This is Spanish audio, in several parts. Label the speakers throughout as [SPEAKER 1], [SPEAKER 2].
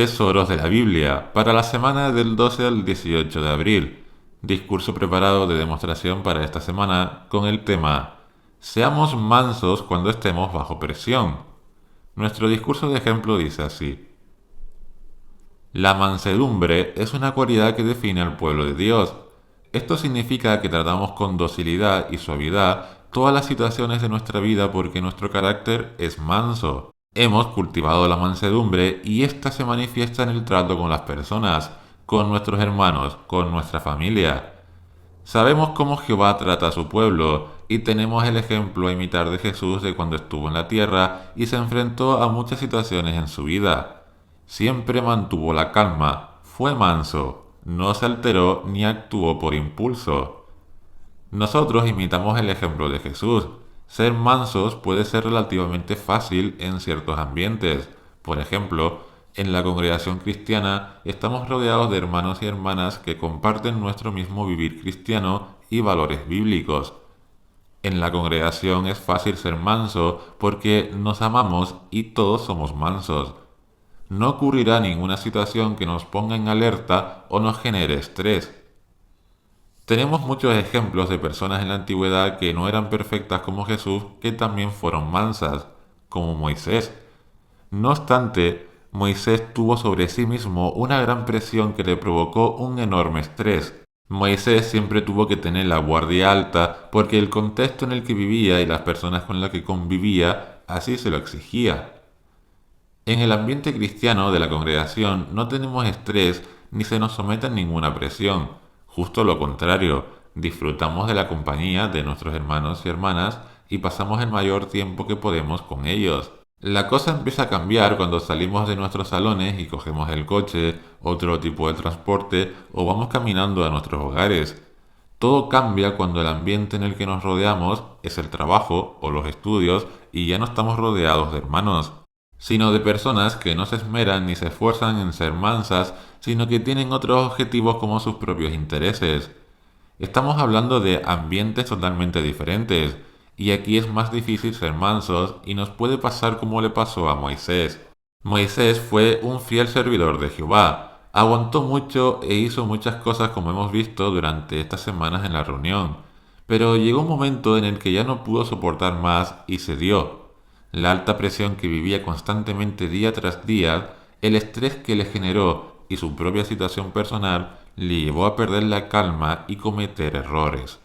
[SPEAKER 1] Tesoros de la Biblia para la semana del 12 al 18 de abril. Discurso preparado de demostración para esta semana con el tema Seamos mansos cuando estemos bajo presión. Nuestro discurso de ejemplo dice así: la mansedumbre es una cualidad que define al pueblo de Dios. Esto significa que tratamos con docilidad y suavidad todas las situaciones de nuestra vida porque nuestro carácter es manso. Hemos cultivado la mansedumbre y ésta se manifiesta en el trato con las personas, con nuestros hermanos, con nuestra familia. Sabemos cómo Jehová trata a su pueblo y tenemos el ejemplo a imitar de Jesús de cuando estuvo en la tierra y se enfrentó a muchas situaciones en su vida. Siempre mantuvo la calma, fue manso, no se alteró ni actuó por impulso. Nosotros imitamos el ejemplo de Jesús. Ser mansos puede ser relativamente fácil en ciertos ambientes. Por ejemplo, en la congregación cristiana estamos rodeados de hermanos y hermanas que comparten nuestro mismo vivir cristiano y valores bíblicos. En la congregación es fácil ser manso porque nos amamos y todos somos mansos. No ocurrirá ninguna situación que nos ponga en alerta o nos genere estrés. Tenemos muchos ejemplos de personas en la antigüedad que no eran perfectas como Jesús, que también fueron mansas, como Moisés. No obstante, Moisés tuvo sobre sí mismo una gran presión que le provocó un enorme estrés. Moisés siempre tuvo que tener la guardia alta porque el contexto en el que vivía y las personas con las que convivía así se lo exigía. En el ambiente cristiano de la congregación no tenemos estrés ni se nos somete a ninguna presión. Justo lo contrario, disfrutamos de la compañía de nuestros hermanos y hermanas y pasamos el mayor tiempo que podemos con ellos. La cosa empieza a cambiar cuando salimos de nuestros salones y cogemos el coche, otro tipo de transporte o vamos caminando a nuestros hogares. Todo cambia cuando el ambiente en el que nos rodeamos es el trabajo o los estudios y ya no estamos rodeados de hermanos, sino de personas que no se esmeran ni se esfuerzan en ser mansas, sino que tienen otros objetivos como sus propios intereses. Estamos hablando de ambientes totalmente diferentes, y aquí es más difícil ser mansos y nos puede pasar como le pasó a Moisés. Moisés fue un fiel servidor de Jehová, aguantó mucho e hizo muchas cosas como hemos visto durante estas semanas en la reunión, pero llegó un momento en el que ya no pudo soportar más y cedió. La alta presión que vivía constantemente día tras día, el estrés que le generó y su propia situación personal le llevó a perder la calma y cometer errores.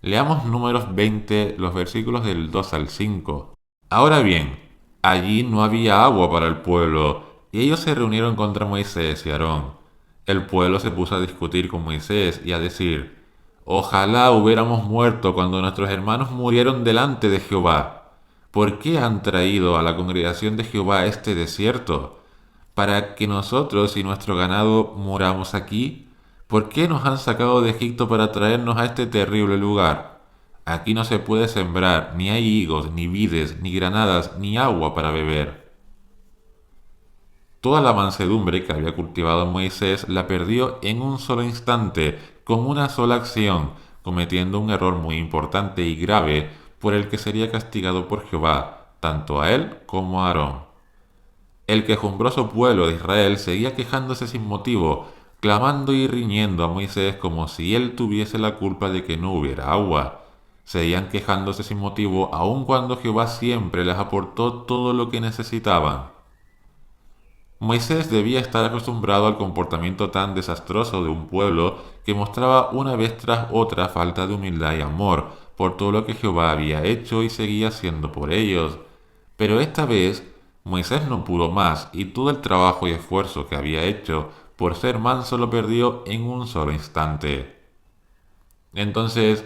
[SPEAKER 1] Leamos Números 20, los versículos del 2 al 5. Ahora bien, allí no había agua para el pueblo, y ellos se reunieron contra Moisés y Aarón. El pueblo se puso a discutir con Moisés y a decir: ojalá hubiéramos muerto cuando nuestros hermanos murieron delante de Jehová. ¿Por qué han traído a la congregación de Jehová a este desierto? ¿Para que nosotros y nuestro ganado muramos aquí? ¿Por qué nos han sacado de Egipto para traernos a este terrible lugar? Aquí no se puede sembrar, ni hay higos, ni vides, ni granadas, ni agua para beber. Toda la mansedumbre que había cultivado Moisés la perdió en un solo instante, con una sola acción, cometiendo un error muy importante y grave por el que sería castigado por Jehová, tanto a él como a Aarón. El quejumbroso pueblo de Israel seguía quejándose sin motivo, clamando y riñendo a Moisés como si él tuviese la culpa de que no hubiera agua. Seguían quejándose sin motivo aun cuando Jehová siempre les aportó todo lo que necesitaban. Moisés debía estar acostumbrado al comportamiento tan desastroso de un pueblo que mostraba una vez tras otra falta de humildad y amor por todo lo que Jehová había hecho y seguía haciendo por ellos. Pero esta vez Moisés no pudo más y todo el trabajo y esfuerzo que había hecho por ser manso lo perdió en un solo instante. Entonces,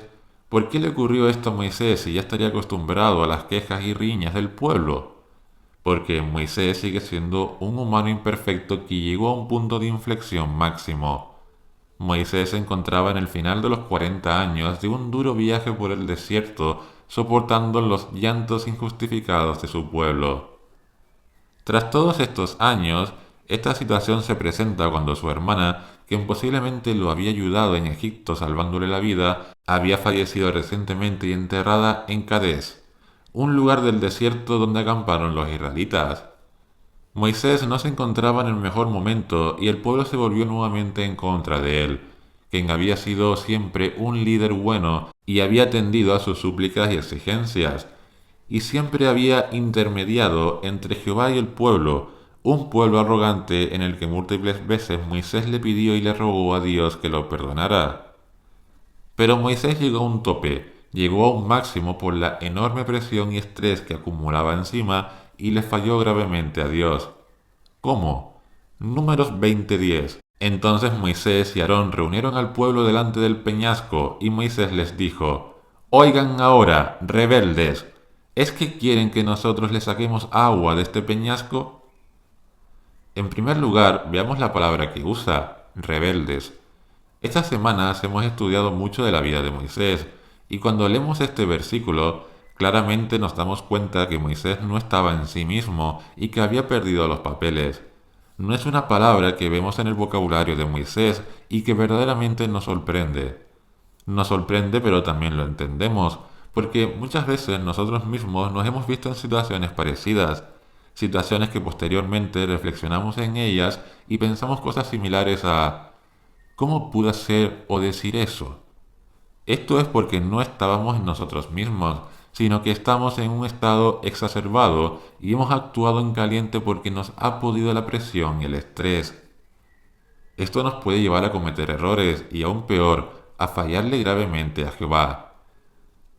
[SPEAKER 1] ¿por qué le ocurrió esto a Moisés si ya estaría acostumbrado a las quejas y riñas del pueblo? Porque Moisés sigue siendo un humano imperfecto que llegó a un punto de inflexión máximo. Moisés se encontraba en el final de los 40 años de un duro viaje por el desierto, soportando los llantos injustificados de su pueblo. Tras todos estos años, esta situación se presenta cuando su hermana, quien posiblemente lo había ayudado en Egipto salvándole la vida, había fallecido recientemente y enterrada en Cadés, un lugar del desierto donde acamparon los israelitas. Moisés no se encontraba en el mejor momento y el pueblo se volvió nuevamente en contra de él, quien había sido siempre un líder bueno y había atendido a sus súplicas y exigencias, y siempre había intermediado entre Jehová y el pueblo, un pueblo arrogante en el que múltiples veces Moisés le pidió y le rogó a Dios que lo perdonara. Pero Moisés llegó a un tope, llegó a un máximo por la enorme presión y estrés que acumulaba encima y le falló gravemente a Dios. ¿Cómo? Números 20:10. Entonces Moisés y Aarón reunieron al pueblo delante del peñasco y Moisés les dijo, Oigan ahora, rebeldes, ¿es que quieren que nosotros les saquemos agua de este peñasco? En primer lugar, veamos la palabra que usa, rebeldes. Estas semanas hemos estudiado mucho de la vida de Moisés, y cuando leemos este versículo, claramente nos damos cuenta que Moisés no estaba en sí mismo y que había perdido los papeles. No es una palabra que vemos en el vocabulario de Moisés y que verdaderamente nos sorprende. Nos sorprende, pero también lo entendemos, porque muchas veces nosotros mismos nos hemos visto en situaciones parecidas, situaciones que posteriormente reflexionamos en ellas y pensamos cosas similares a ¿cómo pude hacer o decir eso? Esto es porque no estábamos en nosotros mismos, sino que estamos en un estado exacerbado y hemos actuado en caliente porque nos ha podido la presión y el estrés. Esto nos puede llevar a cometer errores y aún peor, a fallarle gravemente a Jehová.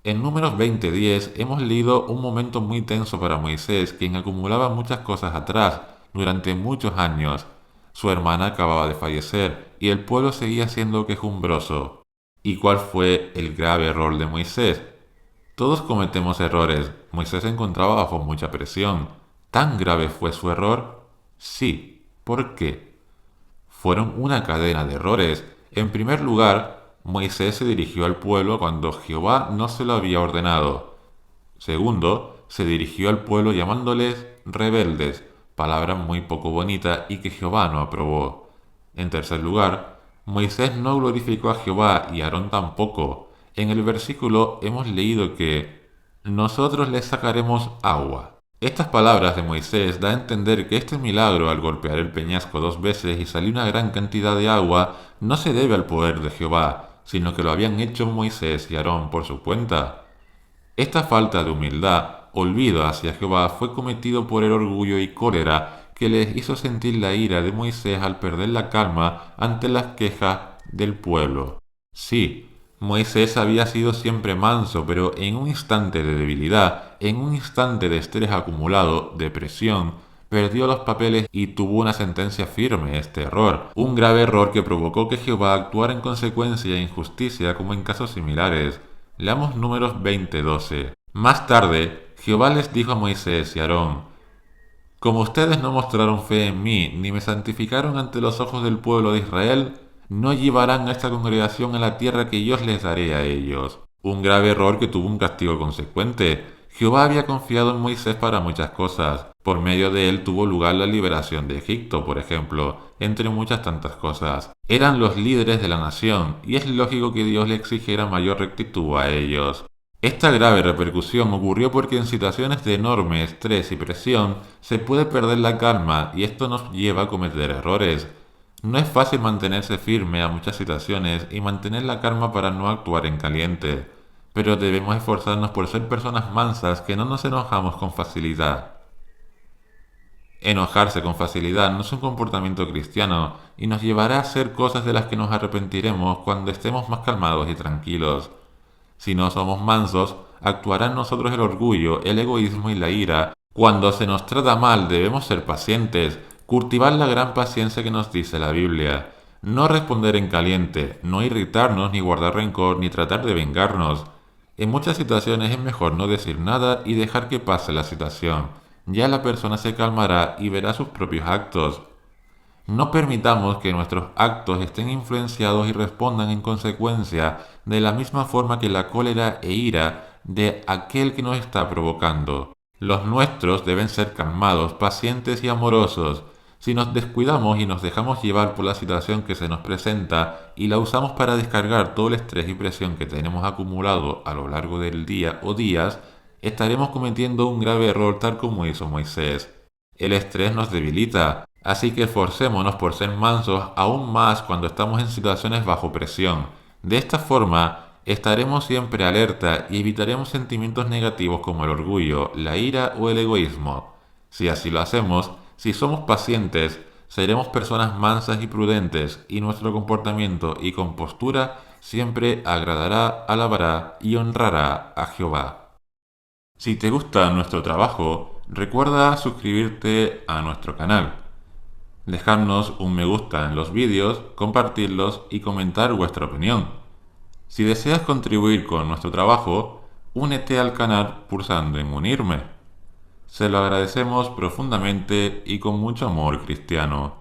[SPEAKER 1] En Números 20:10 hemos leído un momento muy tenso para Moisés, quien acumulaba muchas cosas atrás durante muchos años. Su hermana acababa de fallecer y el pueblo seguía siendo quejumbroso. ¿Y cuál fue el grave error de Moisés? Todos cometemos errores. Moisés se encontraba bajo mucha presión. ¿Tan grave fue su error? Sí. ¿Por qué? Fueron una cadena de errores. En primer lugar, Moisés se dirigió al pueblo cuando Jehová no se lo había ordenado. Segundo, se dirigió al pueblo llamándoles rebeldes, palabra muy poco bonita y que Jehová no aprobó. En tercer lugar, Moisés no glorificó a Jehová y Aarón tampoco. En el versículo hemos leído que nosotros les sacaremos agua. Estas palabras de Moisés da a entender que este milagro al golpear el peñasco 2 veces y salir una gran cantidad de agua no se debe al poder de Jehová, sino que lo habían hecho Moisés y Aarón por su cuenta. Esta falta de humildad, olvido hacia Jehová, fue cometido por el orgullo y cólera que les hizo sentir la ira de Moisés al perder la calma ante las quejas del pueblo. Sí, Moisés había sido siempre manso, pero en un instante de debilidad, en un instante de estrés acumulado, de presión, perdió los papeles y tuvo una sentencia firme este error, un grave error que provocó que Jehová actuara en consecuencia e injusticia como en casos similares. Leamos Números 20:12. Más tarde, Jehová les dijo a Moisés y a Aarón, como ustedes no mostraron fe en mí, ni me santificaron ante los ojos del pueblo de Israel, no llevarán a esta congregación a la tierra que yo les daré a ellos. Un grave error que tuvo un castigo consecuente. Jehová había confiado en Moisés para muchas cosas. Por medio de él tuvo lugar la liberación de Egipto, por ejemplo, entre muchas tantas cosas. Eran los líderes de la nación, y es lógico que Dios le exigiera mayor rectitud a ellos. Esta grave repercusión ocurrió porque en situaciones de enorme estrés y presión se puede perder la calma y esto nos lleva a cometer errores. No es fácil mantenerse firme a muchas situaciones y mantener la calma para no actuar en caliente, pero debemos esforzarnos por ser personas mansas que no nos enojamos con facilidad. Enojarse con facilidad no es un comportamiento cristiano y nos llevará a hacer cosas de las que nos arrepentiremos cuando estemos más calmados y tranquilos. Si no somos mansos, actuará en nosotros el orgullo, el egoísmo y la ira. Cuando se nos trata mal debemos ser pacientes, cultivar la gran paciencia que nos dice la Biblia. No responder en caliente, no irritarnos ni guardar rencor ni tratar de vengarnos. En muchas situaciones es mejor no decir nada y dejar que pase la situación. Ya la persona se calmará y verá sus propios actos. No permitamos que nuestros actos estén influenciados y respondan en consecuencia de la misma forma que la cólera e ira de aquel que nos está provocando. Los nuestros deben ser calmados, pacientes y amorosos. Si nos descuidamos y nos dejamos llevar por la situación que se nos presenta y la usamos para descargar todo el estrés y presión que tenemos acumulado a lo largo del día o días, estaremos cometiendo un grave error tal como hizo Moisés. El estrés nos debilita, así que esforcémonos por ser mansos aún más cuando estamos en situaciones bajo presión. De esta forma, estaremos siempre alerta y evitaremos sentimientos negativos como el orgullo, la ira o el egoísmo. Si así lo hacemos, si somos pacientes, seremos personas mansas y prudentes, y nuestro comportamiento y compostura siempre agradará, alabará y honrará a Jehová. Si te gusta nuestro trabajo, recuerda suscribirte a nuestro canal, dejarnos un me gusta en los vídeos, compartirlos y comentar vuestra opinión. Si deseas contribuir con nuestro trabajo, únete al canal pulsando en unirme. Se lo agradecemos profundamente y con mucho amor cristiano.